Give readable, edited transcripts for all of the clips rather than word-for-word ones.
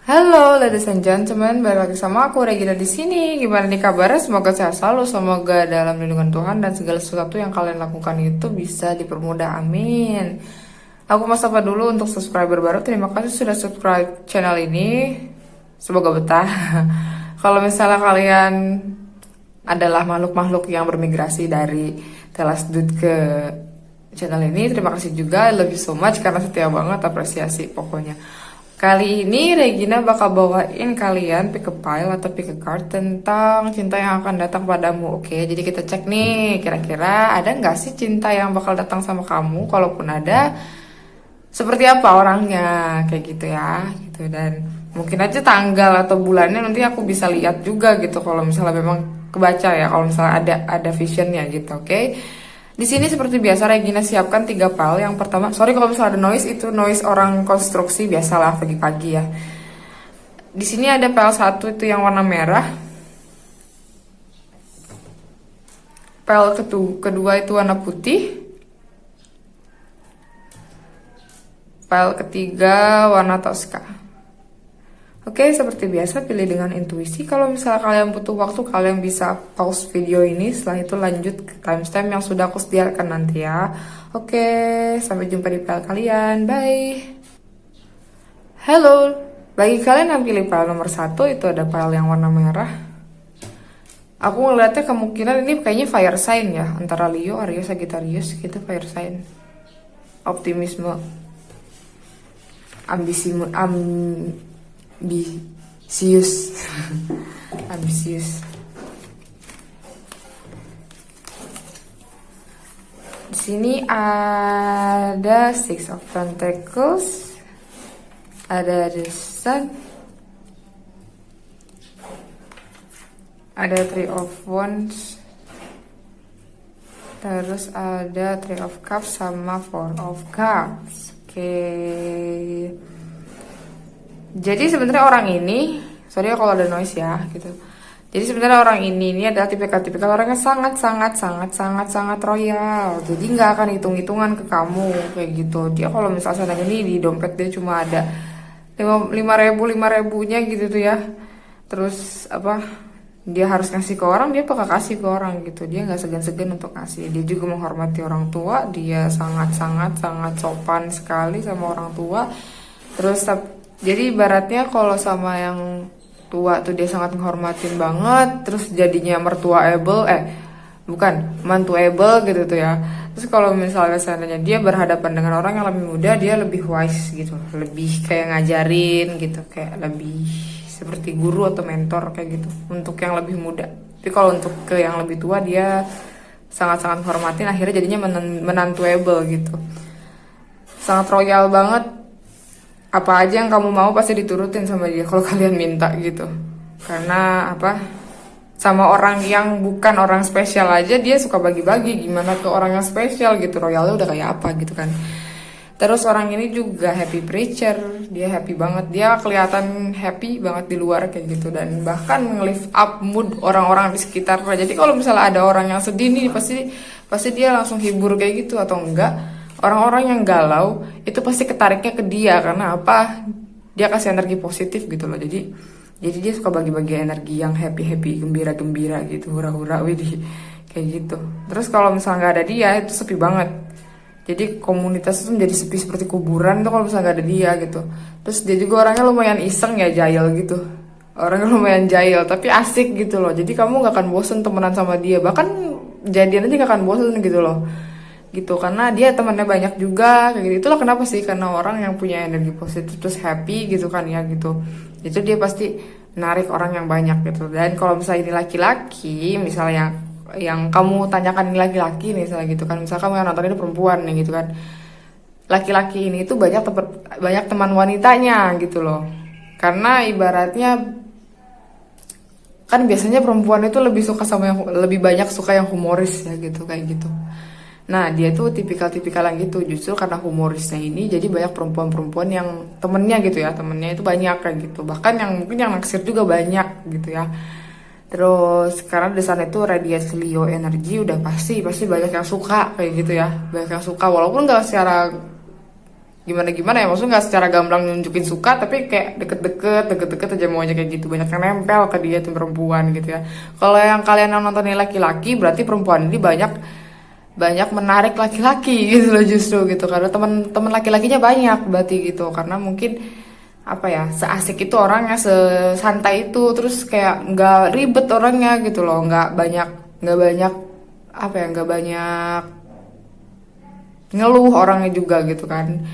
Halo, ladies and gentlemen, balik lagi sama aku Regina di sini. Gimana nih kabarnya? Semoga sehat selalu, semoga dalam lindungan Tuhan dan segala sesuatu yang kalian lakukan itu bisa dipermudah. Amin. Aku mau sapa dulu untuk subscriber baru. Terima kasih sudah subscribe channel ini. Semoga betah. Kalau misalnya kalian adalah makhluk-makhluk yang bermigrasi dari Telasdut ke channel ini, terima kasih juga. I love you so much karena setia banget, apresiasi pokoknya. Kali ini Regina bakal bawain kalian pick a pile atau pick a card tentang cinta yang akan datang padamu. Oke, jadi kita cek nih, kira-kira ada nggak sih cinta yang bakal datang sama kamu? Kalaupun ada, seperti apa orangnya? Kayak gitu ya, gitu. Dan mungkin aja tanggal atau bulannya nanti aku bisa lihat juga gitu. Kalau misalnya memang kebaca ya, kalau misalnya ada visionnya gitu, oke? Di sini seperti biasa Regina siapkan 3 file. Yang pertama, sorry kalau misalnya ada noise, itu noise orang konstruksi biasalah pagi-pagi ya. Di sini ada file 1 itu yang warna merah. File kedua itu warna putih. File ketiga warna toska. Oke, seperti biasa pilih dengan intuisi. Kalau misalnya kalian butuh waktu, kalian bisa pause video ini. Setelah itu lanjut ke timestamp yang sudah aku sediakan nanti ya. Oke, sampai jumpa di file kalian. Bye. Halo, bagi kalian yang pilih file nomor 1, itu ada file yang warna merah. Aku ngeliatnya kemungkinan ini kayaknya fire sign ya. Antara Leo, Aries, Sagittarius, gitu fire sign. Optimisme. Ambisius. Ambisius. Di sini ada Six of Pentacles, ada the Sun, ada Three of Wands, terus ada Three of Cups sama Four of Cups. Oke. Jadi sebenarnya orang ini, sorry ya kalau ada noise ya, gitu. Jadi sebenarnya orang ini adalah tipikal orang yang sangat royal. Jadi nggak akan hitung-hitungan ke kamu kayak gitu. Dia kalau misalnya nih di dompet dia cuma ada 5.000 gitu tuh ya. Terus apa? Dia harus ngasih ke orang, dia bakal kasih ke orang gitu. Dia nggak segan-segan untuk ngasih. Dia juga menghormati orang tua. Dia sangat sopan sekali sama orang tua. Terus jadi ibaratnya kalau sama yang tua tuh dia sangat menghormatin banget, terus jadinya mantuable gitu tuh ya. Terus kalau misalnya seandainya dia berhadapan dengan orang yang lebih muda, dia lebih wise gitu, lebih kayak ngajarin gitu, kayak lebih seperti guru atau mentor kayak gitu untuk yang lebih muda. Tapi kalau untuk ke yang lebih tua dia sangat menghormatin, akhirnya jadinya menantuable gitu. Sangat royal banget. Apa aja yang kamu mau pasti diturutin sama dia kalau kalian minta gitu. Karena apa? Sama orang yang bukan orang spesial aja dia suka bagi-bagi, gimana tuh orang yang spesial gitu, royalnya udah kayak apa gitu kan. Terus orang ini juga happy preacher, dia happy banget, dia kelihatan happy banget di luar kayak gitu, dan bahkan nge-lift up mood orang-orang di sekitar. Jadi kalau misalnya ada orang yang sedih nih pasti dia langsung hibur kayak gitu, atau enggak orang-orang yang galau itu pasti ketariknya ke dia karena apa? Dia kasih energi positif gitu loh. Jadi dia suka bagi-bagi energi yang happy, gembira gitu, hura-hura, widih, kayak gitu. Terus kalau misalnya nggak ada dia itu sepi banget. Jadi komunitas itu menjadi sepi seperti kuburan tuh kalau misalnya nggak ada dia gitu. Terus dia juga orangnya lumayan iseng ya, jahil gitu. Orangnya lumayan jahil tapi asik gitu loh. Jadi kamu nggak akan bosen temenan sama dia. Bahkan jadian aja nggak akan bosen gitu loh. Gitu, karena dia temannya banyak juga kayak gitu. Itulah kenapa sih, karena orang yang punya energi positif terus happy gitu kan ya gitu, itu dia pasti narik orang yang banyak gitu. Dan kalau misalnya ini laki-laki, misalnya yang kamu tanyakan ini laki-laki misalnya gitu kan, misalnya kamu yang nonton ini perempuan nih gitu kan, laki-laki ini tuh banyak teman wanitanya gitu loh. Karena ibaratnya kan biasanya perempuan itu lebih suka sama yang lebih banyak suka yang humoris ya gitu, kayak gitu. Nah dia tuh tipikal yang gitu, justru karena humorisnya ini jadi banyak perempuan-perempuan yang temennya gitu ya, temennya itu banyak kayak gitu, bahkan yang mungkin yang naksir juga banyak gitu ya. Terus karena di sana itu radiasi Leo energi udah pasti banyak yang suka kayak gitu ya, banyak yang suka walaupun gak secara gimana ya, maksudnya nggak secara gamblang nunjukin suka, tapi kayak deket-deket aja maunya kayak gitu, banyak yang nempel ke dia tuh perempuan gitu ya. Kalau yang kalian yang nontonnya laki-laki, berarti perempuan ini banyak banyak menarik laki-laki gitu loh justru gitu, karena teman-teman laki-lakinya banyak berarti gitu, karena mungkin apa ya, seasik itu orangnya, sesantai itu, terus kayak nggak ribet orangnya gitu loh, nggak banyak apa ya, nggak banyak ngeluh orangnya juga gitu kan.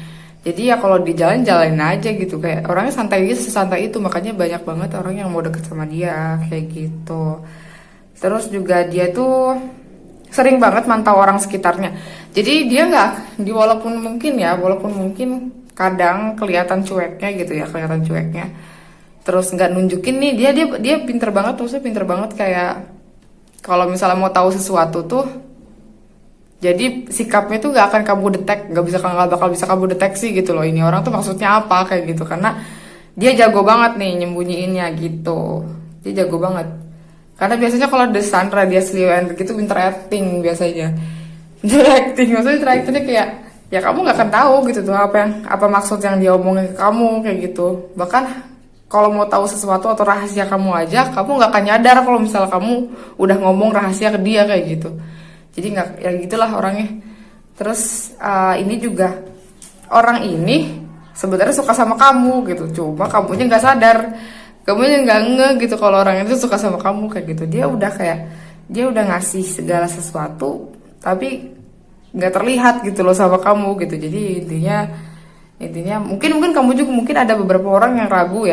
Jadi ya kalau di jalan jalanin aja gitu, kayak orangnya santai gitu, sesantai itu, makanya banyak banget orang yang mau deket sama dia kayak gitu. Terus juga dia tuh sering banget mantau orang sekitarnya. Jadi dia nggak, walaupun mungkin kadang kelihatan cueknya gitu ya, kelihatan cueknya. Terus nggak nunjukin nih, dia pinter banget, maksudnya pinter banget kayak kalau misalnya mau tahu sesuatu tuh, jadi sikapnya tuh gak akan kamu nggak bakal bisa kamu deteksi gitu loh, ini orang tuh maksudnya apa kayak gitu, karena dia jago banget nih nyembunyiinnya gitu. Dia jago banget. Karena biasanya kalau The Sun, Radius Leo Energy itu pinter acting biasanya. Pinter acting, maksudnya pinter actingnya kayak ya kamu nggak akan tahu gitu tuh apa maksud yang dia omongin ke kamu kayak gitu. Bahkan kalau mau tahu sesuatu atau rahasia kamu aja, kamu nggak akan nyadar kalau misalnya kamu udah ngomong rahasia ke dia kayak gitu. Jadi nggak, ya gitulah orangnya. Terus ini juga, orang ini sebenarnya suka sama kamu gitu, cuma kamunya nggak sadar, kamunya nggak gitu kalau orang itu suka sama kamu kayak gitu. Dia udah ngasih segala sesuatu, tapi nggak terlihat gitu loh sama kamu gitu. Jadi intinya mungkin kamu juga, mungkin ada beberapa orang yang ragu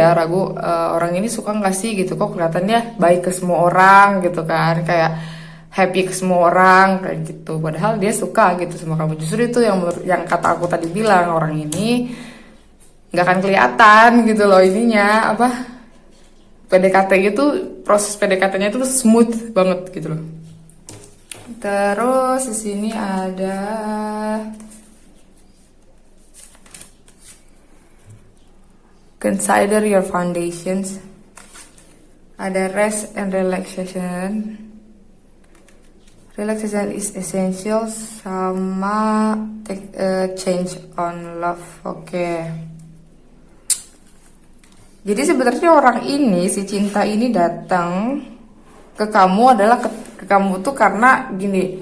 orang ini suka nggak sih gitu, kok kelihatannya baik ke semua orang gitu kan, kayak happy ke semua orang kayak gitu, padahal dia suka gitu sama kamu. Justru itu yang kata aku tadi bilang, orang ini nggak akan kelihatan gitu loh ininya apa, PDKT gitu, proses PDKT-nya itu smooth banget gitu loh. Terus di sini ada consider your foundations, ada rest and relaxation. Relaxation is essential, sama take a change on love. Oke. Jadi sebenarnya orang ini, si cinta ini datang ke kamu adalah ke kamu tuh karena gini,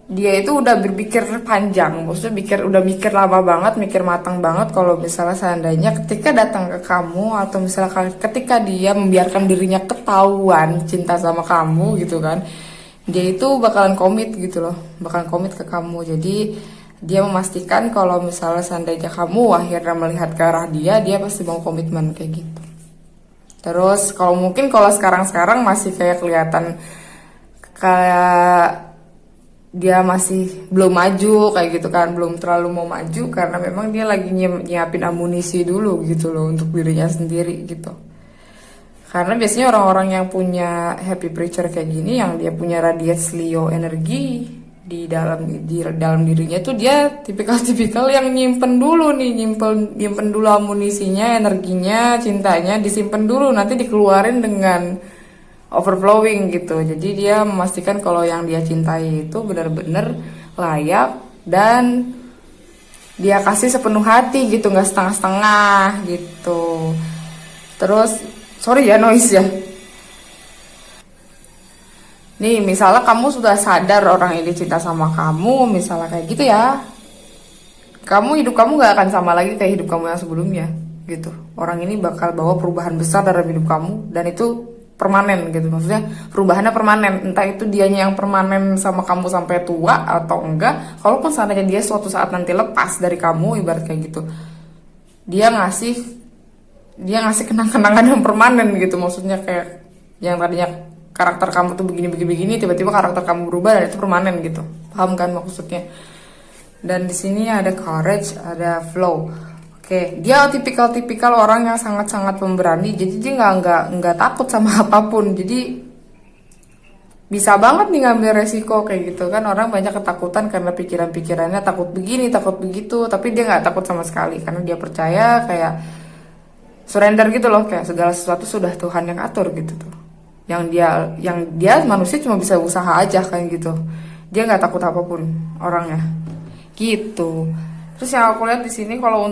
dia itu udah berpikir panjang, maksudnya udah mikir lama banget, mikir matang banget kalau misalnya seandainya ketika datang ke kamu, atau misalnya ketika dia membiarkan dirinya ketahuan cinta sama kamu gitu kan, dia itu bakalan komit gitu loh, bakalan komit ke kamu. Jadi dia memastikan kalau misalnya seandainya kamu akhirnya melihat ke arah dia pasti mau komitmen kayak gitu. Terus kalau sekarang masih kayak kelihatan kayak dia masih belum maju kayak gitu kan, belum terlalu mau maju, karena memang dia lagi nyiapin amunisi dulu gitu loh untuk dirinya sendiri gitu. Karena biasanya orang-orang yang punya happy preacher kayak gini, yang dia punya radius Leo energi di dalam dirinya tuh, dia tipikal yang nyimpen dulu amunisinya, energinya, cintanya disimpan dulu, nanti dikeluarin dengan overflowing gitu. Jadi dia memastikan kalau yang dia cintai itu benar-benar layak dan dia kasih sepenuh hati gitu, nggak setengah-setengah gitu. Terus sorry ya noise ya. Nih misalnya kamu sudah sadar orang ini cinta sama kamu, misalnya kayak gitu ya, hidup kamu gak akan sama lagi kayak hidup kamu yang sebelumnya gitu. Orang ini bakal bawa perubahan besar dalam hidup kamu, dan itu permanen gitu, maksudnya perubahannya permanen. Entah itu dianya yang permanen sama kamu sampai tua atau enggak, kalaupun seandainya dia suatu saat nanti lepas dari kamu, ibarat kayak gitu, dia ngasih kenang-kenangan yang permanen gitu. Maksudnya kayak yang tadinya karakter kamu tuh begini, tiba-tiba karakter kamu berubah dan itu permanen gitu. Paham kan maksudnya? Dan di sini ada courage, ada flow. Oke, dia tipikal orang yang sangat-sangat pemberani. Jadi dia nggak takut sama apapun. Jadi bisa banget nih ngambil resiko kayak gitu kan. Orang banyak ketakutan karena pikiran-pikirannya takut begini, takut begitu, tapi dia nggak takut sama sekali karena dia percaya kayak surrender gitu loh, kayak segala sesuatu sudah Tuhan yang atur gitu tuh. Yang dia manusia cuma bisa usaha aja kayak gitu. Dia nggak takut apapun orangnya gitu. Terus yang aku lihat di sini kalau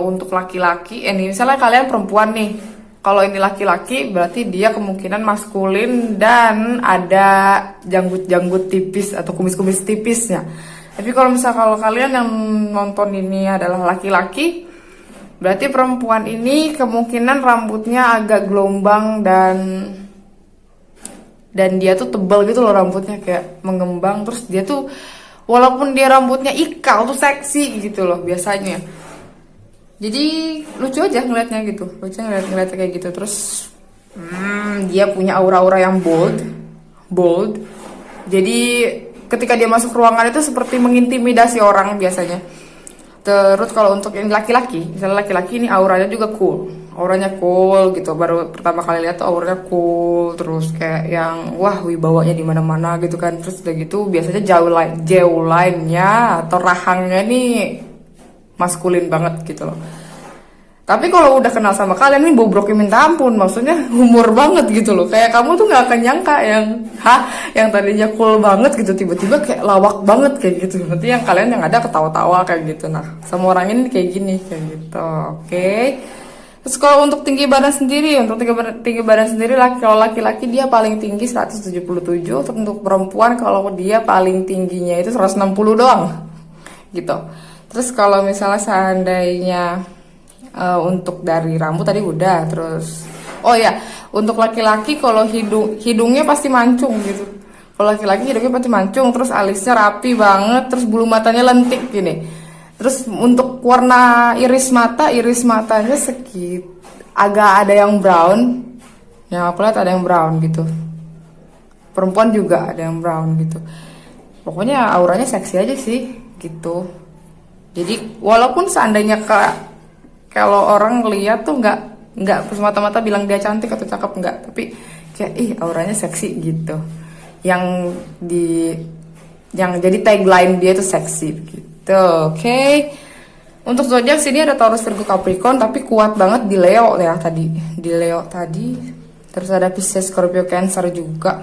untuk laki-laki, ini misalnya kalian perempuan nih, kalau ini laki-laki berarti dia kemungkinan maskulin dan ada janggut-janggut tipis atau kumis-kumis tipisnya. Tapi kalau kalian yang nonton ini adalah laki-laki, berarti perempuan ini kemungkinan rambutnya agak gelombang dan dia tuh tebal gitu loh, rambutnya kayak mengembang. Terus dia tuh walaupun dia rambutnya ikal tuh seksi gitu loh biasanya. Jadi lucu aja ngeliatnya gitu, lucu ngeliatnya kayak gitu. Terus dia punya aura-aura yang bold. Jadi ketika dia masuk ruangan itu seperti mengintimidasi orang biasanya. Terus kalau untuk yang laki-laki, misalnya laki-laki ini auranya juga auranya cool gitu. Baru pertama kali lihat tuh auranya cool, terus kayak yang wah wibawanya di mana-mana gitu kan. Terus udah gitu biasanya jauh lainnya atau rahangnya nih maskulin banget gitu loh. Tapi kalau udah kenal sama kalian nih bobroknya minta ampun, maksudnya humor banget gitu loh. Kayak kamu tuh nggak akan nyangka yang tadinya cool banget gitu tiba-tiba kayak lawak banget kayak gitu. Nanti yang kalian yang ada ketawa-tawa kayak gitu. Nah, sama orang ini kayak gini kayak gitu. Oke. Terus kalau untuk tinggi badan sendiri, kalau laki-laki dia paling tinggi 177, untuk perempuan kalau dia paling tingginya itu 160 doang. Gitu. Terus kalau misalnya seandainya untuk dari rambut tadi udah, terus oh ya untuk laki-laki kalau hidungnya pasti mancung gitu. Kalau laki-laki hidungnya pasti mancung, terus alisnya rapi banget, terus bulu matanya lentik gini. Terus untuk warna iris matanya agak ada yang brown. Yang aku lihat ada yang brown gitu. Perempuan juga ada yang brown gitu. Pokoknya auranya seksi aja sih gitu. Jadi walaupun seandainya kalau orang lihat tuh nggak semata-mata bilang dia cantik atau cakep, nggak, tapi kayak auranya seksi gitu. Yang jadi tagline dia tuh seksi gitu. Oke. Untuk zodiak sini ada Taurus, Virgo, Capricorn, tapi kuat banget di Leo ya tadi. Di Leo tadi. Terus ada Pisces, Scorpio, Cancer juga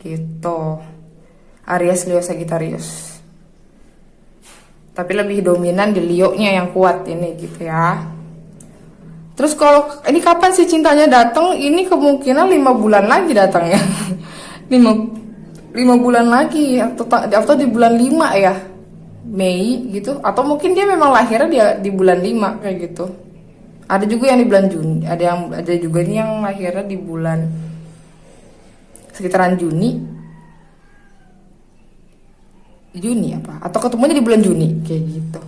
gitu. Aries, Leo, Sagittarius. Tapi lebih dominan di Leo-nya yang kuat ini gitu ya. Terus kalau ini kapan sih cintanya datang? Ini kemungkinan 5 bulan lagi datangnya. 5 bulan lagi atau di bulan 5 ya. Mei gitu, atau mungkin dia memang lahirnya dia di bulan 5 kayak gitu. Ada juga yang di bulan Juni, ada juga nih yang lahirnya di bulan sekitaran Juni apa? Atau ketemunya di bulan Juni kayak gitu.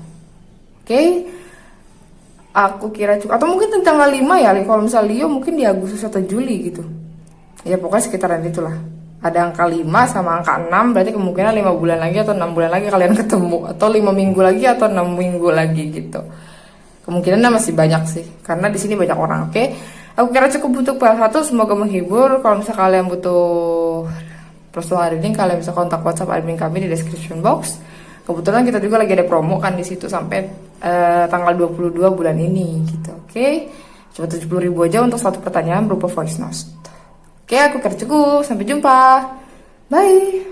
Oke. Aku kira cukup, atau mungkin tanggal 5 ya, kalau misal Leo mungkin di Agustus atau Juli gitu. Ya pokoknya sekitaran itulah. Ada angka 5 sama angka 6, berarti kemungkinan 5 bulan lagi atau 6 bulan lagi kalian ketemu. Atau 5 minggu lagi atau 6 minggu lagi gitu. Kemungkinannya masih banyak sih, karena di sini banyak orang, oke? Aku kira cukup untuk PL1, semoga menghibur. Kalau misal kalian butuh personal reading, kalian bisa kontak WhatsApp admin kami di description box. Kebetulan kita juga lagi ada promo kan di situ sampai tanggal 22 bulan ini gitu, oke? Cuma 70.000 aja untuk satu pertanyaan berupa voice note. Oke, aku kira cukup. Sampai jumpa. Bye.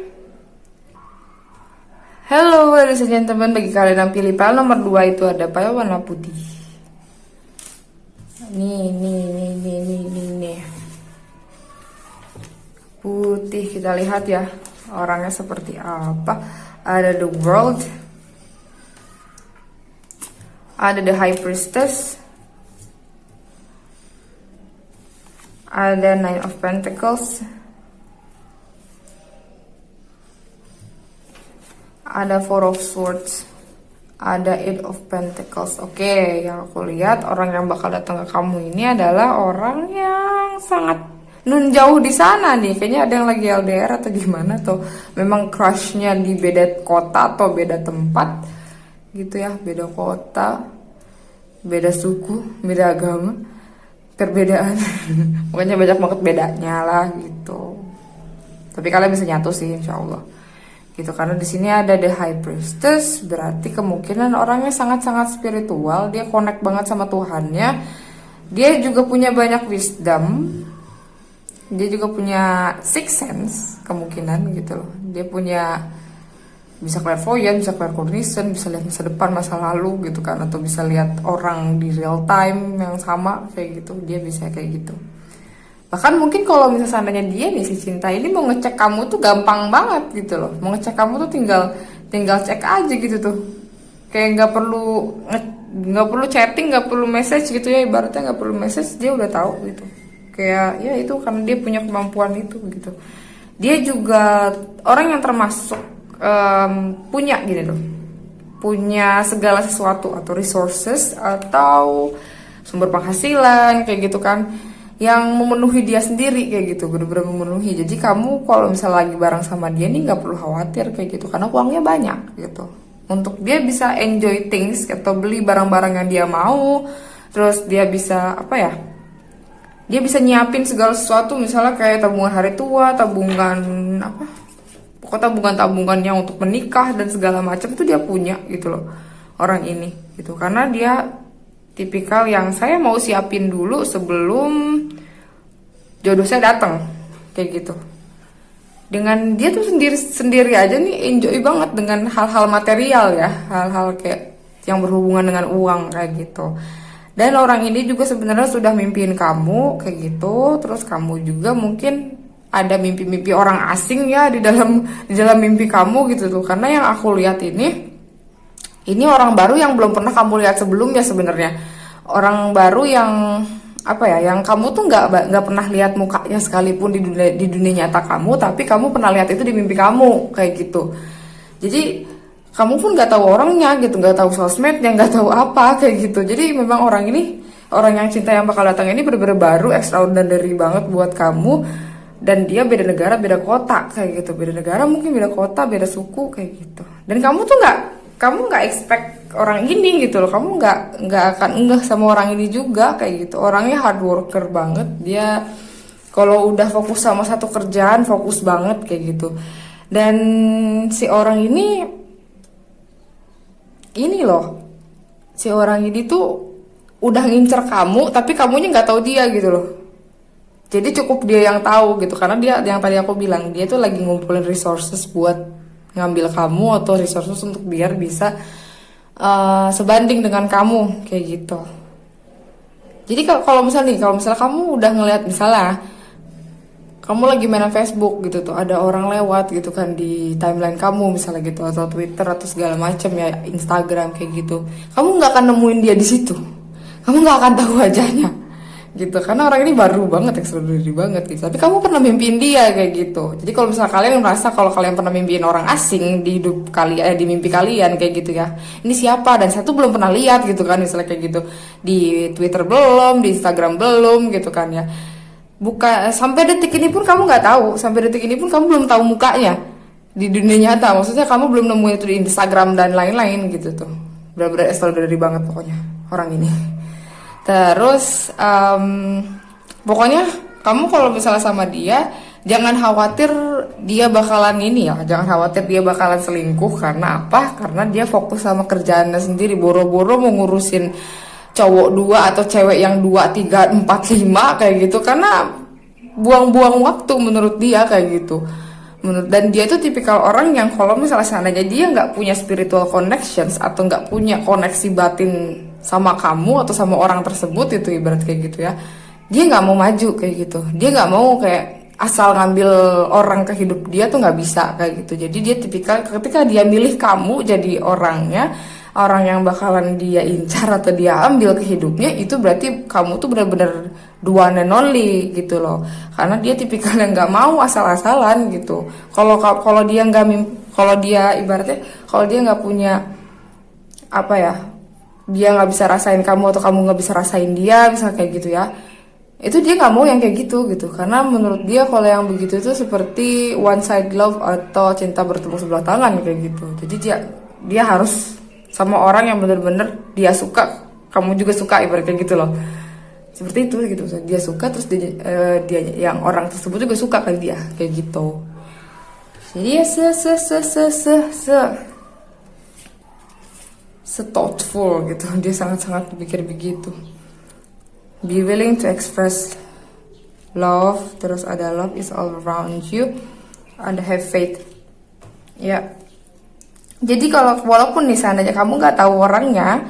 Hello ladies and gentlemen, bagi kalian yang pilih PL nomor 2 itu ada PL warna putih. Nih. Putih, kita lihat ya orangnya seperti apa. Ada The World, ada The High Priestess, ada Nine of Pentacles, ada Four of Swords, ada Eight of Pentacles. Oke, yang aku lihat orang yang bakal datang ke kamu ini adalah orang yang sangat jauh di sana nih. Kayaknya ada yang lagi LDR atau gimana, atau memang crushnya di beda kota atau beda tempat gitu ya, beda kota, beda suku, beda agama, perbedaan. Pokoknya banyak banget bedanya lah gitu. Tapi kalian bisa nyatu sih insya Allah gitu, karena di sini ada The High Priestess, berarti kemungkinan orangnya sangat-sangat spiritual, dia connect banget sama Tuhannya, dia juga punya banyak wisdom, dia juga punya sixth sense kemungkinan gitu loh, dia punya bisa clairvoyant, bisa claircognizant, bisa lihat masa depan, masa lalu gitu kan, atau bisa lihat orang di real time yang sama kayak gitu, dia bisa kayak gitu. Bahkan mungkin kalau misalnya seandainya dia nih si cinta ini mau ngecek kamu tuh gampang banget gitu loh, mau ngecek kamu tuh tinggal tinggal cek aja gitu tuh, kayak nggak perlu chatting, nggak perlu message gitu ya, ibaratnya nggak perlu message dia udah tahu gitu. Kayak ya itu karena dia punya kemampuan itu gitu. Dia juga orang yang termasuk punya gini loh, punya segala sesuatu atau resources atau sumber penghasilan kayak gitu kan, yang memenuhi dia sendiri kayak gitu, bener-bener memenuhi. Jadi kamu kalau misalnya lagi bareng sama dia nih nggak perlu khawatir kayak gitu, karena uangnya banyak gitu untuk dia bisa enjoy things atau beli barang-barang yang dia mau. Terus dia bisa apa ya, dia bisa nyiapin segala sesuatu, misalnya kayak tabungan hari tua, tabungan apa, pokoknya tabungannya untuk menikah dan segala macam itu dia punya gitu loh orang ini gitu. Karena dia tipikal yang saya mau siapin dulu sebelum jodoh saya datang kayak gitu. Dengan dia tuh sendiri aja nih enjoy banget dengan hal-hal material ya, hal-hal kayak yang berhubungan dengan uang kayak gitu. Dan orang ini juga sebenarnya sudah mimpiin kamu kayak gitu. Terus kamu juga mungkin ada mimpi-mimpi orang asing ya di dalam mimpi kamu gitu tuh. Karena yang aku lihat ini orang baru yang belum pernah kamu lihat sebelumnya sebenarnya. Orang baru yang apa ya, yang kamu tuh nggak pernah lihat mukanya sekalipun di dunia nyata kamu, tapi kamu pernah lihat itu di mimpi kamu kayak gitu. Jadi kamu pun nggak tahu orangnya gitu, nggak tahu sosmednya, nggak tahu apa kayak gitu. Jadi memang orang ini, orang yang cinta yang bakal datang ini bener-bener baru, extraordinary banget buat kamu. Dan dia beda negara, beda kota kayak gitu, beda negara mungkin beda kota, beda suku kayak gitu. Dan kamu tuh nggak expect orang ini gitu loh, kamu nggak akan enggak sama orang ini juga kayak gitu. Orangnya hard worker banget, dia kalau udah fokus sama satu kerjaan fokus banget kayak gitu. Dan si orang ini loh, si orang ini tuh udah ngincer kamu tapi kamunya nggak tahu dia gitu loh. Jadi cukup dia yang tahu gitu, karena dia yang tadi aku bilang, dia tuh lagi ngumpulin resources buat ngambil kamu atau resources untuk biar bisa sebanding dengan kamu kayak gitu. Jadi kalau misalnya kamu udah ngelihat, misalnya kamu lagi main Facebook gitu tuh, ada orang lewat gitu kan di timeline kamu misalnya gitu, atau Twitter atau segala macam ya, Instagram kayak gitu, kamu nggak akan nemuin dia di situ, kamu nggak akan tahu wajahnya gitu, karena orang ini baru banget, extraordinary banget gitu. Tapi kamu pernah mimpiin dia kayak gitu. Jadi kalau misalnya kalian merasa kalau kalian pernah mimpiin orang asing di hidup kalian, di mimpi kalian kayak gitu ya, ini siapa, dan satu belum pernah lihat gitu kan, misalnya kayak gitu, di Twitter belum, di Instagram belum gitu kan ya, buka sampai detik ini pun kamu nggak tahu, sampai detik ini pun kamu belum tahu mukanya di dunia nyata, maksudnya kamu belum nemuin itu di Instagram dan lain-lain gitu tuh. Benar-benar extraordinary banget pokoknya orang ini. Terus pokoknya kamu kalau misalnya sama dia, jangan khawatir dia bakalan ini ya, jangan khawatir dia bakalan selingkuh. Karena apa? Karena dia fokus sama kerjaannya sendiri, boro-boro mau ngurusin cowok 2 atau cewek yang 2, 3, 4, 5 kayak gitu, karena buang-buang waktu menurut dia kayak gitu. Dan dia itu tipikal orang yang kalau misalnya seandainya dia nggak punya spiritual connections atau nggak punya koneksi batin sama kamu atau sama orang tersebut, itu ibarat kayak gitu ya, dia nggak mau maju kayak gitu, dia nggak mau kayak asal ngambil orang ke hidup dia tuh nggak bisa kayak gitu. Jadi dia tipikal ketika dia milih kamu jadi orangnya, orang yang bakalan dia incar atau dia ambil ke hidupnya, itu berarti kamu tuh benar-benar the one and only gitu loh. Karena dia tipikal yang nggak mau asal-asalan gitu. Kalau dia nggak, kalau dia ibaratnya kalau dia nggak punya apa ya, dia nggak bisa rasain kamu atau kamu nggak bisa rasain dia misalnya kayak gitu ya, itu dia nggak mau yang kayak gitu. Karena menurut dia kalau yang begitu itu seperti one side love atau cinta bertepuk sebelah tangan kayak gitu. Jadi dia harus sama orang yang bener-bener dia suka, kamu juga suka, ibaratnya gitu loh, seperti itu gitu. Dia suka terus dia yang orang tersebut juga suka kan dia kayak gitu. Jadi ya thoughtful gitu, dia sangat-sangat berpikir begitu. Be willing to express love, terus ada love is all around you, and have faith ya. Jadi kalau walaupun nih seandainya kamu nggak tahu orangnya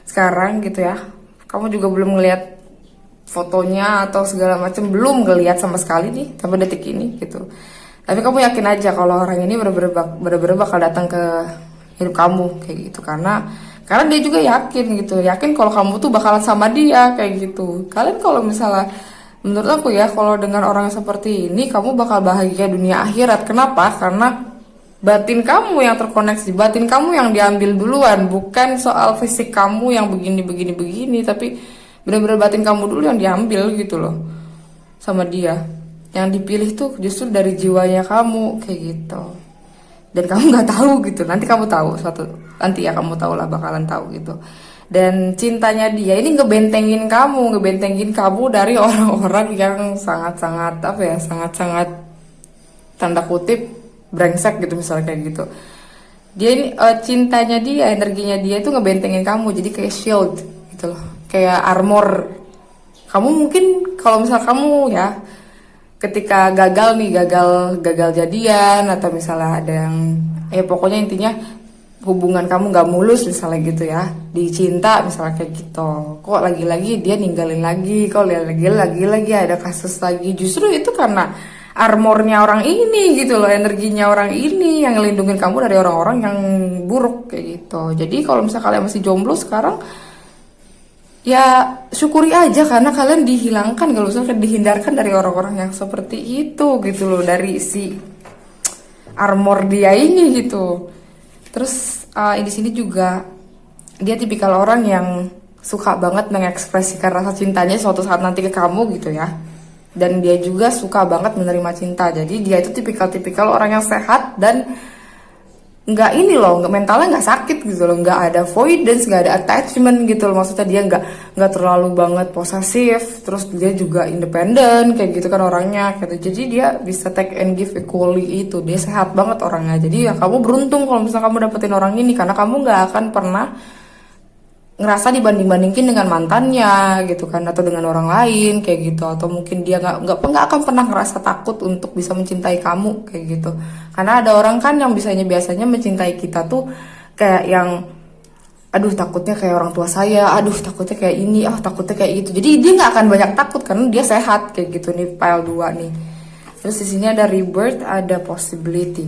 sekarang gitu ya, kamu juga belum ngeliat fotonya atau segala macam, belum ngeliat sama sekali nih sampai detik ini gitu. Tapi kamu yakin aja kalau orang ini bener-bener bakal datang ke hidup kamu kayak gitu, karena dia juga yakin gitu, yakin kalau kamu tuh bakalan sama dia kayak gitu. Kalian kalau misalnya menurut aku ya, kalau dengan orang seperti ini kamu bakal bahagia dunia akhirat. Kenapa? Karena batin kamu yang terkoneksi, batin kamu yang diambil duluan, bukan soal fisik kamu yang begini, tapi benar-benar batin kamu dulu yang diambil gitu loh sama dia. Yang dipilih tuh justru dari jiwanya kamu kayak gitu. Dan kamu nggak tahu gitu, nanti kamu tahu nanti ya kamu tahu lah, bakalan tahu gitu. Dan cintanya dia ini ngebentengin kamu dari orang-orang yang sangat-sangat apa ya, sangat-sangat tanda kutip brengsek gitu misalnya kayak gitu. Dia ini cintanya dia, energinya dia itu ngebentengin kamu, jadi kayak shield gitu loh, kayak armor. Kamu mungkin kalau misal kamu ya ketika gagal jadian, atau misalnya ada yang pokoknya intinya hubungan kamu nggak mulus misalnya gitu ya, dicinta misalnya kayak gitu, kok lagi-lagi dia ninggalin lagi, kok lagi ada kasus lagi, justru itu karena armornya orang ini gitu loh, energinya orang ini yang ngelindungin kamu dari orang-orang yang buruk kayak gitu. Jadi kalau misalnya kalian masih jomblo sekarang, ya syukuri aja karena kalian dihilangkan, kalau misalnya dihindarkan dari orang-orang yang seperti itu gitu loh, dari si armor dia ini gitu. Terus di sini juga dia tipikal orang yang suka banget mengekspresikan rasa cintanya suatu saat nanti ke kamu gitu ya. Dan dia juga suka banget menerima cinta. Jadi dia itu tipikal orang yang sehat dan nggak ini loh, nggak mentalnya nggak sakit gitu loh, nggak ada avoidance, nggak ada attachment gitu loh. Maksudnya dia nggak terlalu banget posesif. Terus dia juga independen kayak gitu kan orangnya gitu. Jadi dia bisa take and give equally itu. Dia sehat banget orangnya. Jadi ya kamu beruntung kalau misalnya kamu dapetin orang ini, karena kamu nggak akan pernah ngerasa dibanding-bandingin dengan mantannya gitu kan, atau dengan orang lain kayak gitu, atau mungkin dia nggak akan pernah ngerasa takut untuk bisa mencintai kamu kayak gitu. Karena ada orang kan yang biasanya mencintai kita tuh kayak yang aduh takutnya kayak orang tua saya, aduh takutnya kayak ini, takutnya kayak gitu. Jadi dia nggak akan banyak takut karena dia sehat kayak gitu nih, pile 2 nih. Terus di sini ada rebirth, ada possibility.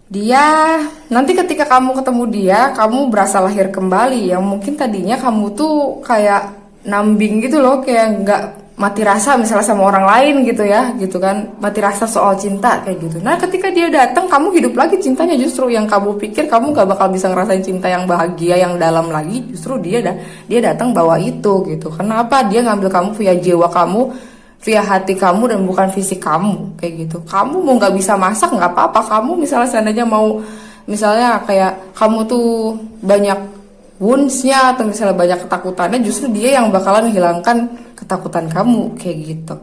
Dia nanti ketika kamu ketemu dia, kamu berasa lahir kembali. Yang mungkin tadinya kamu tuh kayak nambing gitu loh, kayak nggak mati rasa misalnya sama orang lain gitu ya, gitu kan, mati rasa soal cinta kayak gitu. Nah ketika dia datang, kamu hidup lagi cintanya. Justru yang kamu pikir kamu nggak bakal bisa ngerasain cinta yang bahagia yang dalam lagi, justru dia datang bawa itu gitu. Kenapa? Dia ngambil kamu via jiwa kamu, via hati kamu, dan bukan fisik kamu kayak gitu. Kamu mau nggak bisa masak nggak apa-apa, kamu misalnya seandainya mau, misalnya kayak kamu tuh banyak wounds-nya atau misalnya banyak ketakutannya, justru dia yang bakalan hilangkan ketakutan kamu kayak gitu.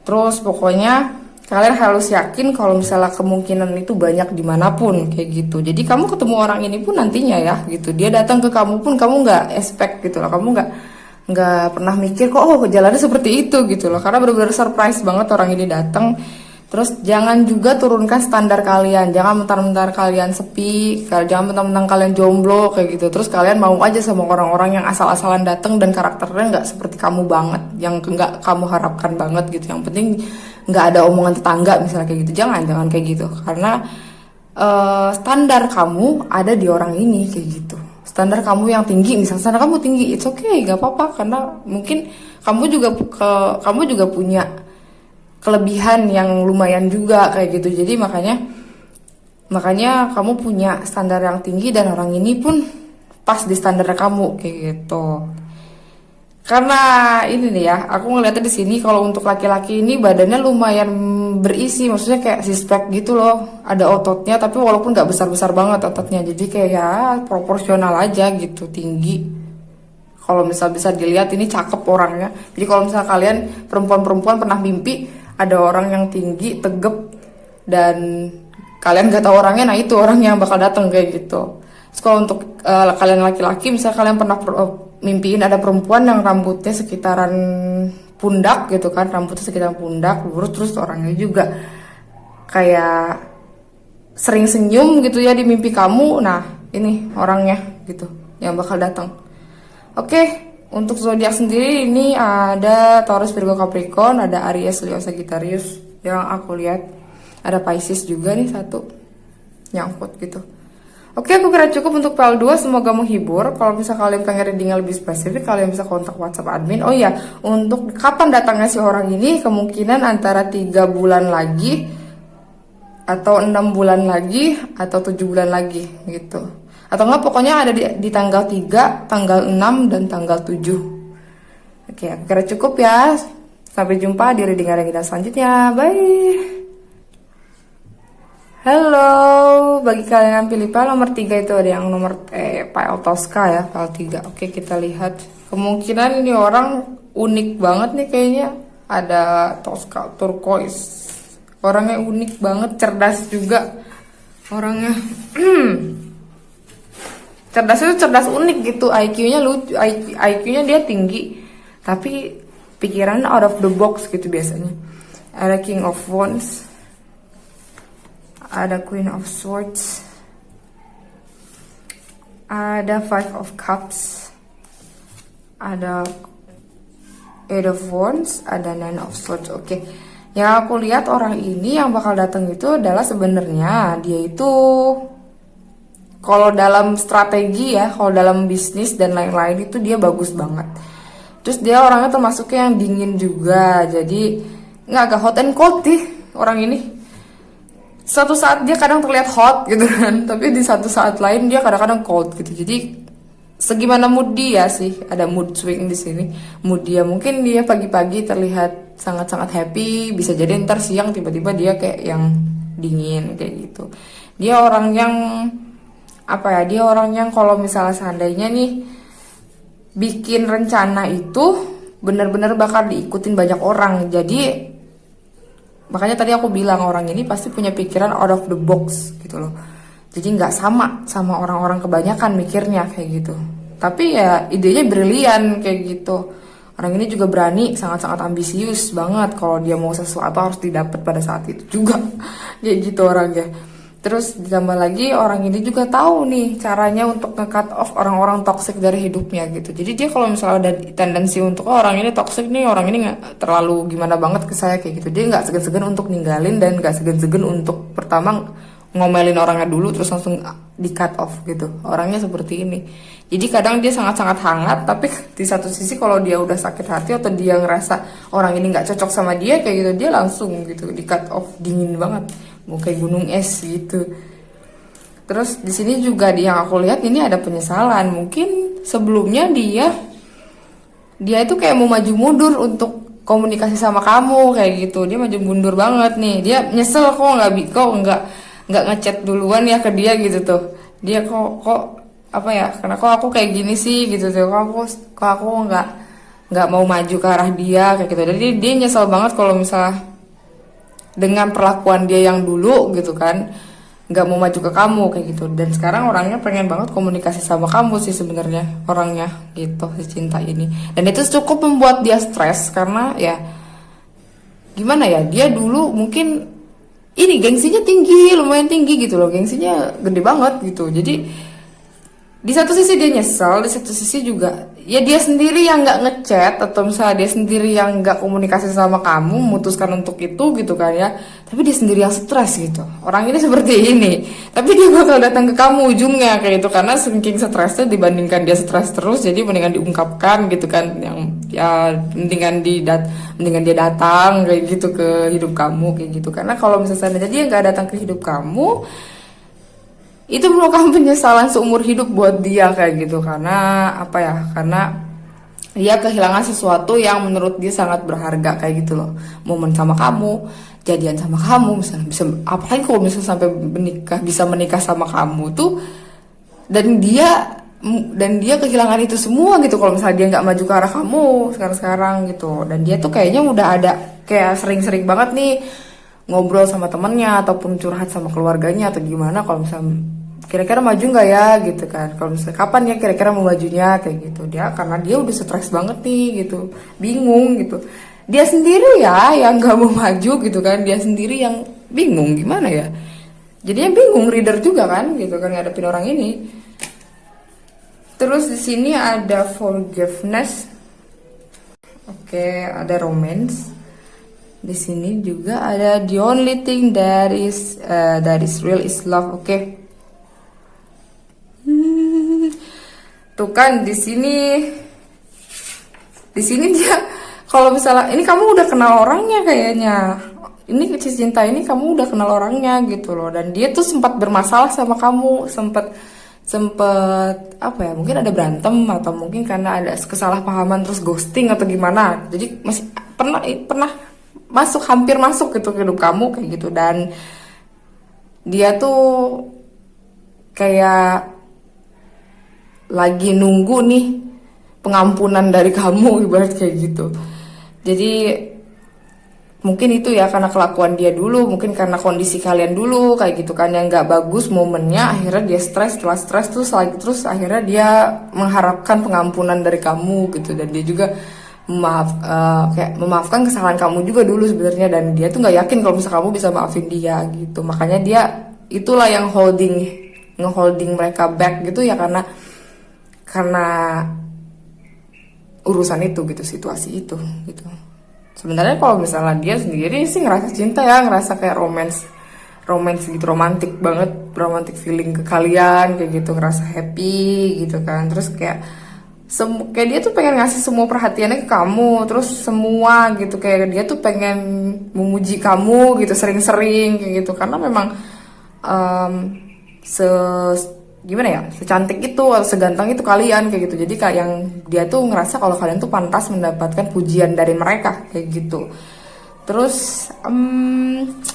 Terus pokoknya kalian harus yakin kalau misalnya kemungkinan itu banyak dimanapun kayak gitu. Jadi kamu ketemu orang ini pun nantinya ya gitu, dia datang ke kamu pun kamu nggak expect gitu loh, kamu nggak pernah mikir kok jalannya seperti itu gitu loh, karena benar-benar surprise banget orang ini datang. Terus jangan juga turunkan standar kalian, jangan mentar-mentar kalian sepi, jangan mentang-mentang kalian jomblo kayak gitu terus kalian mau aja sama orang-orang yang asal-asalan datang dan karakternya nggak seperti kamu banget, yang nggak kamu harapkan banget gitu. Yang penting nggak ada omongan tetangga misalnya kayak gitu, jangan kayak gitu, karena standar kamu ada di orang ini kayak gitu. Standar kamu yang tinggi, misalnya standar kamu tinggi, it's okay, gak apa-apa, karena mungkin kamu juga punya kelebihan yang lumayan juga kayak gitu. Jadi makanya kamu punya standar yang tinggi dan orang ini pun pas di standar kamu kayak gitu. Karena ini nih ya, aku ngeliatnya di sini kalau untuk laki-laki ini badannya lumayan berisi, maksudnya kayak six pack gitu loh, ada ototnya tapi walaupun nggak besar-besar banget ototnya, jadi kayak ya proporsional aja gitu, tinggi. Kalau misal bisa dilihat ini cakep orangnya. Jadi kalau misal kalian perempuan pernah mimpi ada orang yang tinggi, tegep, dan kalian nggak tahu orangnya, nah itu orang yang bakal datang kayak gitu. Terus kalau untuk kalian laki-laki, misal kalian pernah mimpiin ada perempuan yang rambutnya sekitaran pundak gitu kan, rambutnya sekitaran pundak lurus, terus orangnya juga kayak sering senyum gitu ya di mimpi kamu, nah ini orangnya gitu yang bakal datang. Oke, untuk zodiak sendiri ini ada Taurus, Virgo, Capricorn, ada Aries, Leo, Sagittarius yang aku lihat. Ada Pisces juga nih satu nyangkut gitu. Oke, aku kira cukup untuk PL2, semoga menghibur. Kalau bisa kalian pengen reading lebih spesifik, kalian bisa kontak WhatsApp admin. Oh iya, untuk kapan datangnya si orang ini, kemungkinan antara 3 bulan lagi, atau 6 bulan lagi, atau 7 bulan lagi gitu. Atau enggak, pokoknya ada di tanggal 3, tanggal 6, dan tanggal 7. Oke, aku kira cukup ya. Sampai jumpa di reading selanjutnya. Bye. Halo, bagi kalian yang pilih file nomor 3 itu ada yang nomor file Tosca ya, file 3. Oke, kita lihat. Kemungkinan ini orang unik banget nih kayaknya. Ada Tosca turquoise. Orangnya unik banget, cerdas juga. Orangnya cerdas itu cerdas unik gitu, IQ-nya lucu, IQ-nya dia tinggi. Tapi pikiran out of the box gitu biasanya. Ada King of Wands. Ada Queen of Swords, ada Five of Cups, ada Eight of Wands, ada Nine of Swords. Oke, yang aku lihat orang ini yang bakal datang itu adalah sebenarnya dia itu kalau dalam strategi ya, kalau dalam bisnis dan lain-lain itu dia bagus banget. Terus dia orangnya termasuknya yang dingin juga, jadi nggak agak hot and cold nih orang ini. Satu saat dia kadang terlihat hot gitu kan, tapi di satu saat lain dia kadang-kadang cold gitu. Jadi segimana mood dia sih, ada mood swing di sini. Mood dia mungkin dia pagi-pagi terlihat sangat-sangat happy, bisa jadi ntar siang tiba-tiba dia kayak yang dingin kayak gitu. Dia orang yang apa ya? Dia orang yang kalau misalnya seandainya nih bikin rencana itu benar-benar bakal diikutin banyak orang. Jadi makanya tadi aku bilang orang ini pasti punya pikiran out of the box gitu loh. Jadi nggak sama orang-orang kebanyakan mikirnya kayak gitu. Tapi ya idenya brilian kayak gitu. Orang ini juga berani, sangat-sangat ambisius banget. Kalau dia mau sesuatu harus didapat pada saat itu juga. Kayak gitu orangnya. Terus ditambah lagi orang ini juga tahu nih caranya untuk nge-cut off orang-orang toxic dari hidupnya gitu. Jadi dia kalau misalnya ada tendensi untuk orang ini toxic nih, orang ini nggak terlalu gimana banget ke saya kayak gitu. Dia nggak segan-segan untuk ninggalin dan nggak segan-segan untuk pertama ngomelin orangnya dulu terus langsung di-cut off gitu. Orangnya seperti ini. Jadi kadang dia sangat-sangat hangat, tapi di satu sisi kalau dia udah sakit hati atau dia ngerasa orang ini nggak cocok sama dia kayak gitu, dia langsung gitu di-cut off, dingin banget. Mau kayak gunung es gitu. Terus di sini juga yang aku lihat ini ada penyesalan. Mungkin sebelumnya dia itu kayak mau maju mundur untuk komunikasi sama kamu kayak gitu. Dia maju mundur banget nih. Dia nyesel kok nggak ngechat duluan ya ke dia gitu tuh. Dia kok apa ya? Karena kok aku kayak gini sih gitu tuh. Kok aku nggak mau maju ke arah dia kayak gitu. Jadi dia nyesel banget kalau misalnya dengan perlakuan dia yang dulu gitu kan, nggak mau maju ke kamu kayak gitu. Dan sekarang orangnya pengen banget komunikasi sama kamu sih sebenarnya orangnya gitu, si cinta ini. Dan itu cukup membuat dia stres karena ya gimana ya, dia dulu mungkin ini gengsinya tinggi, lumayan tinggi gitu loh, gengsinya gede banget gitu. Jadi di satu sisi dia nyesel, di satu sisi juga ya dia sendiri yang nggak ngechat atau misalnya dia sendiri yang nggak komunikasi sama kamu, memutuskan untuk itu gitu kan ya. Tapi dia sendiri yang stres gitu. Orang ini seperti ini. Tapi dia bakal datang ke kamu ujungnya kayak gitu karena saking stresnya dibandingkan dia stres terus, jadi mendingan diungkapkan gitu kan. Yang ya mendingan dia datang kayak gitu ke hidup kamu kayak gitu. Karena kalau misalnya dia nggak datang ke hidup kamu, itu merupakan penyesalan seumur hidup buat dia kayak gitu. Karena apa ya, karena dia kehilangan sesuatu yang menurut dia sangat berharga kayak gitu loh. Momen sama kamu, jadian sama kamu misalnya, bisa apalagi kalau misalnya sampai menikah sama kamu tuh, dan dia kehilangan itu semua gitu kalau misalnya dia nggak maju ke arah kamu sekarang gitu. Dan dia tuh kayaknya udah ada kayak sering-sering banget nih ngobrol sama temennya ataupun curhat sama keluarganya atau gimana kalau misalnya kira-kira maju nggak ya gitu kan, kalau misalnya kapan ya kira-kira mau majunya kayak gitu. Dia karena dia udah stres banget nih gitu, bingung gitu. Dia sendiri ya yang nggak mau maju gitu kan, dia sendiri yang bingung gimana ya. Jadinya bingung reader juga kan gitu kan ngadepin orang ini. Terus di sini ada forgiveness. Oke, ada romance. Di sini juga ada the only thing that is real is love. Oke. Tuh kan di sini dia kalau misalnya ini kamu udah kenal orangnya kayaknya. Ini kisah cinta ini kamu udah kenal orangnya gitu loh, dan dia tuh sempat bermasalah sama kamu, sempat apa ya, mungkin ada berantem atau mungkin karena ada kesalahpahaman terus ghosting atau gimana. Jadi masih pernah hampir masuk gitu ke hidup kamu kayak gitu, dan dia tuh kayak lagi nunggu nih pengampunan dari kamu ibarat kayak gitu. Jadi mungkin itu ya karena kelakuan dia dulu, mungkin karena kondisi kalian dulu kayak gitu kan yang nggak bagus momennya, akhirnya dia stres, setelah stres terus akhirnya dia mengharapkan pengampunan dari kamu gitu, dan dia juga kayak memaafkan kesalahan kamu juga dulu sebenarnya, dan dia tuh nggak yakin kalau misalnya kamu bisa maafin dia gitu. Makanya dia itulah yang ngeholding mereka back gitu ya, karena urusan itu gitu, situasi itu gitu. Sebenarnya kalau misalnya dia sendiri sih ngerasa cinta ya, ngerasa kayak romance gitu, romantis banget, romantic feeling ke kalian kayak gitu, ngerasa happy gitu kan. Terus kayak dia tuh pengen ngasih semua perhatiannya ke kamu, terus semua gitu, kayak dia tuh pengen memuji kamu gitu sering-sering kayak gitu, karena memang gimana ya, secantik itu atau seganteng itu kalian kayak gitu. Jadi kayak yang dia tuh ngerasa kalau kalian tuh pantas mendapatkan pujian dari mereka kayak gitu. Terus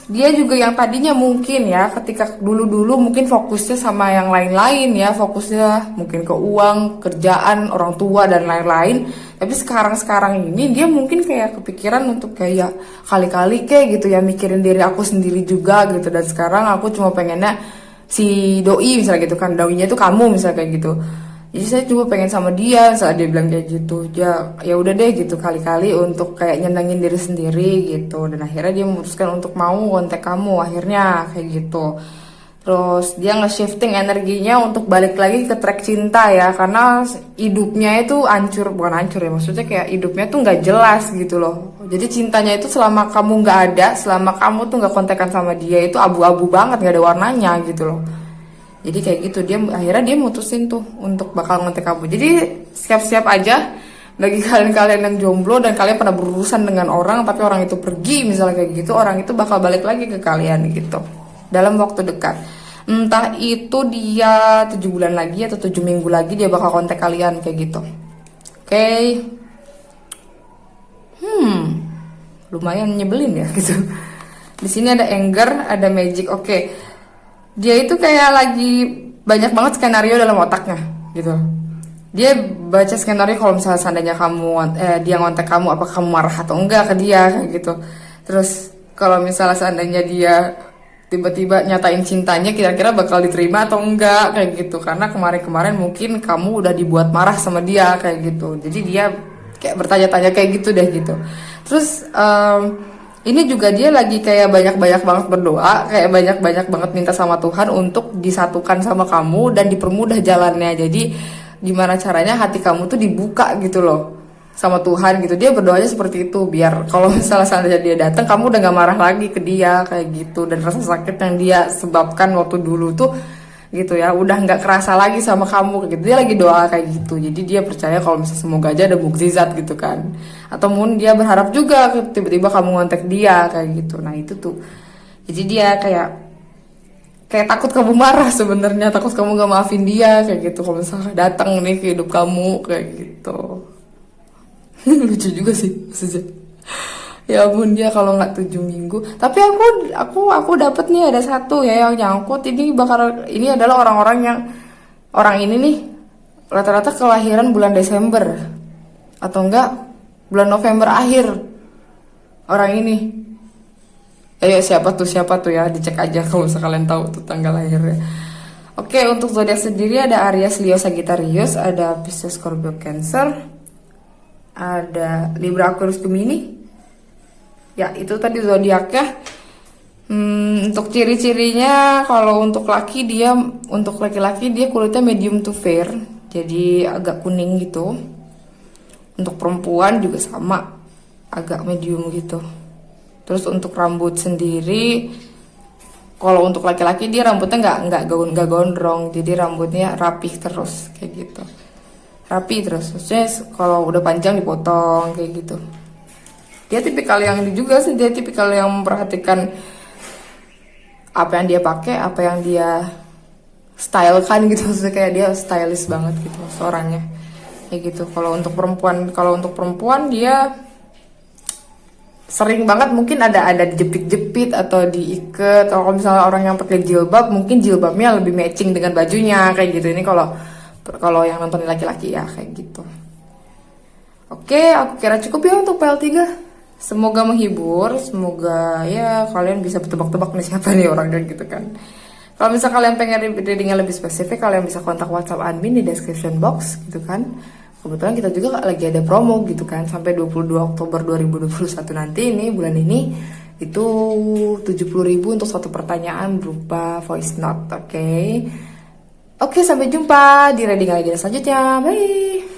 dia juga yang tadinya mungkin ya, ketika dulu mungkin fokusnya sama yang lain-lain ya, fokusnya mungkin ke uang, kerjaan, orang tua dan lain-lain. Tapi sekarang ini dia mungkin kayak kepikiran untuk kayak kali-kali kayak gitu ya, mikirin diri aku sendiri juga gitu. Dan sekarang aku cuma pengennya si doi misalnya gitu kan, doinya itu kamu misalnya kayak gitu. Jadi saya juga pengen sama dia saat dia bilang kayak gitu. Ya udah deh gitu, kali-kali untuk kayak nyenengin diri sendiri gitu. Dan akhirnya dia memutuskan untuk mau kontak kamu akhirnya kayak gitu. Terus dia nge-shifting energinya untuk balik lagi ke track cinta ya, karena hidupnya itu bukan hancur ya, maksudnya kayak hidupnya tuh nggak jelas gitu loh. Jadi cintanya itu selama kamu nggak ada, selama kamu tuh nggak kontekan sama dia itu abu-abu banget, nggak ada warnanya gitu loh. Jadi kayak gitu, akhirnya dia mutusin tuh untuk bakal ngontek kamu. Jadi siap-siap aja bagi kalian yang jomblo dan kalian pernah berurusan dengan orang tapi orang itu pergi misalnya kayak gitu, orang itu bakal balik lagi ke kalian gitu dalam waktu dekat. Entah itu dia 7 bulan lagi atau 7 minggu lagi dia bakal kontak kalian kayak gitu. Oke. Lumayan nyebelin ya gitu. Di sini ada anger, ada magic. Oke. Dia itu kayak lagi banyak banget skenario dalam otaknya gitu. Dia baca skenario kalau misalnya seandainya dia ngontak kamu, apakah kamu marah atau enggak ke dia kayak gitu. Terus kalau misalnya seandainya dia tiba-tiba nyatain cintanya, kira-kira bakal diterima atau enggak kayak gitu, karena kemarin mungkin kamu udah dibuat marah sama dia kayak gitu. Jadi dia kayak bertanya-tanya kayak gitu deh gitu. Terus ini juga dia lagi kayak banyak banget berdoa, kayak banyak banget minta sama Tuhan untuk disatukan sama kamu dan dipermudah jalannya. Jadi gimana caranya hati kamu tuh dibuka gitu loh sama Tuhan gitu. Dia berdoanya seperti itu, biar kalau misalnya seandainya dia datang kamu udah gak marah lagi ke dia kayak gitu, dan rasa sakit yang dia sebabkan waktu dulu tuh gitu ya udah nggak kerasa lagi sama kamu kayak gitu. Dia lagi doa kayak gitu, jadi dia percaya kalau misalnya semoga aja ada mukjizat gitu kan, atau mungkin dia berharap juga tiba-tiba kamu ngontek dia kayak gitu. Nah itu tuh, jadi dia kayak takut kamu marah sebenarnya, takut kamu gak maafin dia kayak gitu kalau misalnya datang nih ke hidup kamu kayak gitu. Lucu juga sih maksudnya. Ya ampun, dia kalau nggak 7 minggu. Tapi aku dapet nih ada satu ya yang nyangkut. Ini adalah orang ini nih rata-rata kelahiran bulan Desember atau enggak bulan November akhir. Orang ini. Siapa tuh ya, dicek aja kalau kalian tahu tuh tanggal lahirnya. Oke, untuk zodiak sendiri ada Aries, Leo, Sagittarius, ada Pisces, Scorpio, Cancer, ada Libra, Aquarius, Gemini. Ya, itu tadi zodiaknya. Untuk ciri-cirinya, kalau untuk laki-laki dia kulitnya medium to fair, jadi agak kuning gitu. Untuk perempuan juga sama, agak medium gitu. Terus untuk rambut sendiri, kalau untuk laki-laki dia rambutnya nggak gondrong, jadi rambutnya rapih terus kayak gitu. Rapi terus, maksudnya kalau udah panjang dipotong kayak gitu. Dia tipikal yang ini juga sih, dia tipikal yang memperhatikan apa yang dia pakai, apa yang dia stylekan gitu. Maksudnya kayak dia stylish banget gitu orangnya kayak gitu. Kalau untuk perempuan dia sering banget mungkin ada dijepit-jepit atau diikat. Atau kalau misalnya orang yang pakai jilbab, mungkin jilbabnya lebih matching dengan bajunya kayak gitu. Ini kalau kalau yang nonton laki-laki ya kayak gitu. Oke, aku kira cukup ya untuk PL3. Semoga menghibur, semoga ya kalian bisa tebak-tebak nih siapa nih orangnya gitu kan. Kalau misalnya kalian pengen readingnya lebih spesifik, kalian bisa kontak WhatsApp admin di description box gitu kan. Kebetulan kita juga lagi ada promo gitu kan, sampai 22 Oktober 2021 nanti, ini bulan ini, itu 70.000 untuk satu pertanyaan berupa voice note, oke? Oke, sampai jumpa di reading lagi selanjutnya, bye!